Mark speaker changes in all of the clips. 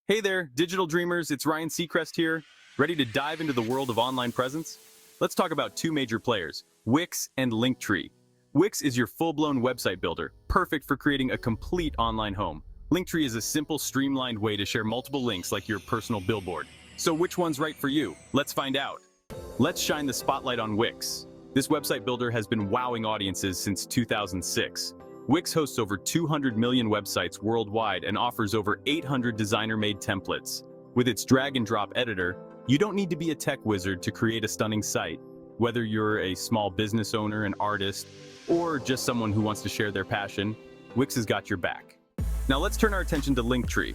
Speaker 1: Hey there, digital dreamers, it's Ryan Seacrest here. Ready to dive into the world of online presence? Let's talk about two major players, Wix and Linktree. Wix is your full-blown website builder, perfect for creating a complete online home. Linktree is a simple, streamlined way to share multiple links like your personal billboard. So which one's right for you? Let's find out. Let's shine the spotlight on Wix. This website builder has been wowing audiences since 2006. Wix hosts over 200 million websites worldwide and offers over 800 designer-made templates. With its drag-and-drop editor, you don't need to be a tech wizard to create a stunning site. Whether you're a small business owner, an artist, or just someone who wants to share their passion, Wix has got your back. Now let's turn our attention to Linktree.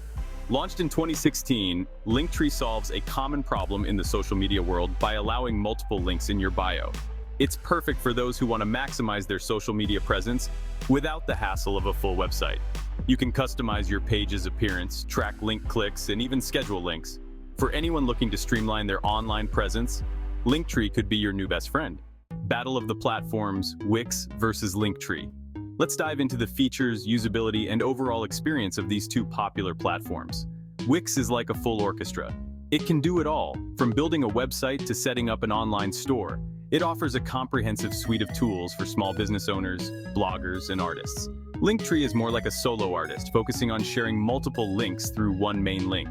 Speaker 1: Launched in 2016, Linktree solves a common problem in the social media world by allowing multiple links in your bio. It's perfect for those who want to maximize their social media presence without the hassle of a full website. You can customize your page's appearance, track link clicks, and even schedule links. For anyone looking to streamline their online presence, Linktree could be your new best friend. Battle of the platforms, Wix versus Linktree. Let's dive into the features, usability, and overall experience of these two popular platforms. Wix is like a full orchestra. It can do it all, from building a website to setting up an online store. It offers a comprehensive suite of tools for small business owners, bloggers, and artists. Linktree is more like a solo artist, focusing on sharing multiple links through one main link.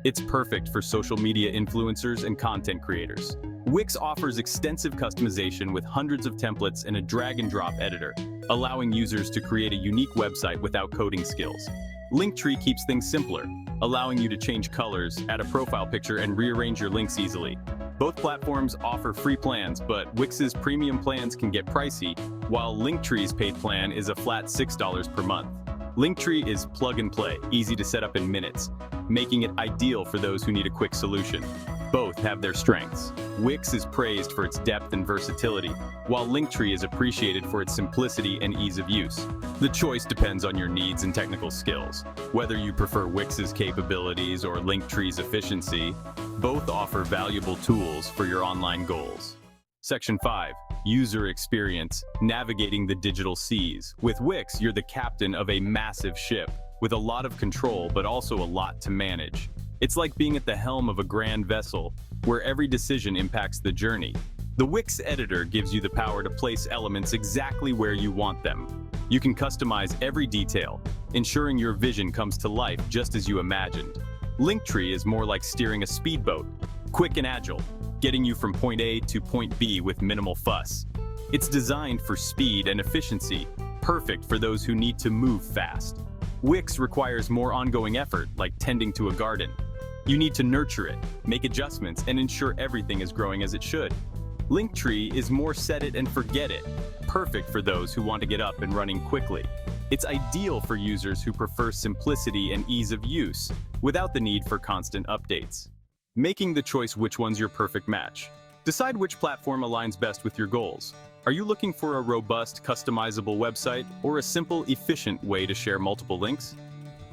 Speaker 1: It's perfect for social media influencers and content creators. Wix offers extensive customization with hundreds of templates and a drag-and-drop editor, allowing users to create a unique website without coding skills. Linktree keeps things simpler, allowing you to change colors, add a profile picture, and rearrange your links easily. Both platforms offer free plans, but Wix's premium plans can get pricey, while Linktree's paid plan is a flat $6 per month. Linktree is plug and play, easy to set up in minutes, making it ideal for those who need a quick solution. Both have their strengths. Wix is praised for its depth and versatility, while Linktree is appreciated for its simplicity and ease of use. The choice depends on your needs and technical skills. Whether you prefer Wix's capabilities or Linktree's efficiency, both offer valuable tools for your online goals. Section 5. User experience, navigating the digital seas. With Wix, you're the captain of a massive ship, with a lot of control but also a lot to manage. It's like being at the helm of a grand vessel, where every decision impacts the journey. The Wix editor gives you the power to place elements exactly where you want them. You can customize every detail, ensuring your vision comes to life just as you imagined. Linktree is more like steering a speedboat, quick and agile, getting you from point A to point B with minimal fuss. It's designed for speed and efficiency, perfect for those who need to move fast. Wix requires more ongoing effort, like tending to a garden. You need to nurture it, make adjustments, and ensure everything is growing as it should. Linktree is more set it and forget it, perfect for those who want to get up and running quickly. It's ideal for users who prefer simplicity and ease of use, without the need for constant updates. Making the choice which one's your perfect match. Decide which platform aligns best with your goals. Are you looking for a robust, customizable website or a simple, efficient way to share multiple links?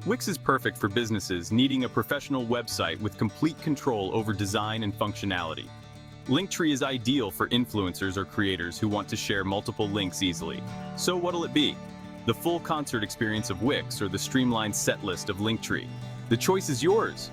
Speaker 1: Wix is perfect for businesses needing a professional website with complete control over design and functionality. Linktree is ideal for influencers or creators who want to share multiple links easily. So what'll it be? The full concert experience of Wix or the streamlined set list of Linktree? The choice is yours.